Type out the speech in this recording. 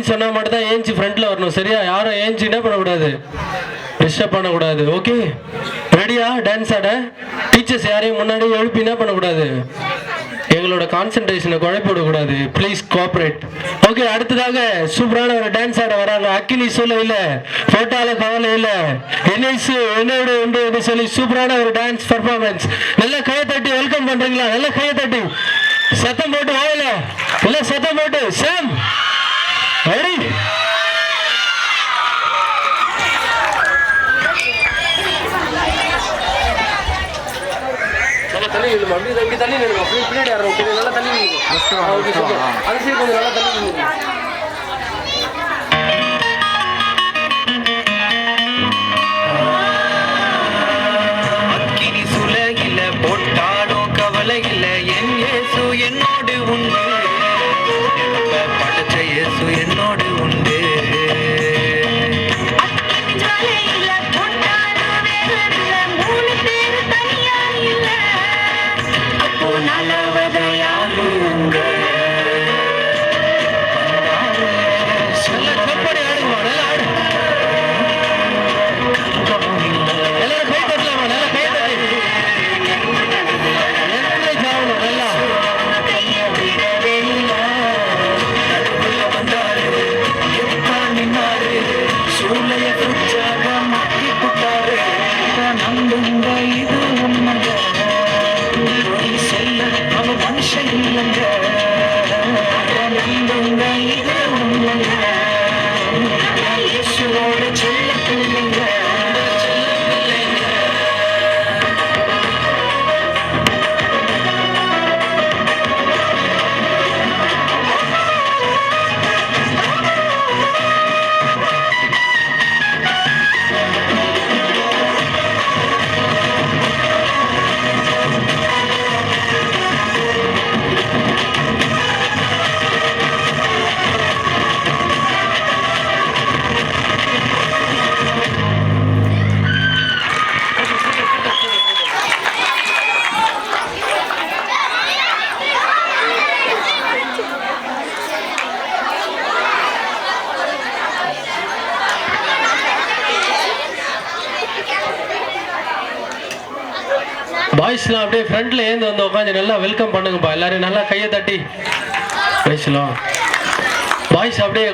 ரெடின்னு சொன்னா மட்டும் தான் ஏஞ்சி ஃப்ரண்ட்ல வரணும். சரியா? யாரும் ஏஞ்சி என்ன பண்ணக்கூடாது, டிஸ்டர்ப் பண்ணக்கூடாது. ஓகே, ரெடியா டான்ஸ் ஆட? டீச்சர்ஸ் யாரையும் முன்னாடி எழுப்பி என்ன பண்ணக்கூடாது, எங்களோட கான்சென்ட்ரேஷனை குழப்பி விடக்கூடாது. Please cooperate. ஓகே, அடுத்ததாக சூப்பரான ஒரு டான்ஸ் ஆட வராங்க. அக்கினி சொல்ல இல்லை, போட்டால கவலை இல்லை, என்னோட என்று சொல்லி சூப்பரான ஒரு டான்ஸ் பர்ஃபார்மன்ஸ். நல்ல கையை தட்டி வெல்கம் பண்றீங்களா? நல்ல கையை தட்டி சத்தம் போட்டு வாயில இல்ல சத்தம் போட்டு சாம் ரெடி. தண்ணி அப்படி தண்ணி பின்னாடி நல்லா தண்ணி அது சரி கொஞ்சம் நல்லா தண்ணி. என்னோடு உண்டு, படைச்ச இயேசு என்னோடு உண்டு. அப்போ நல்லவதையாரு பாய்ஸ்லாம் அப்படியே ஃப்ரண்ட்ல ஏந்து வந்து உட்காந்து நல்லா வெல்கம் பண்ணுங்கப்பா. எல்லாரும் நல்லா கையை தட்டி பேசலாம். பாய்ஸ் அப்படியே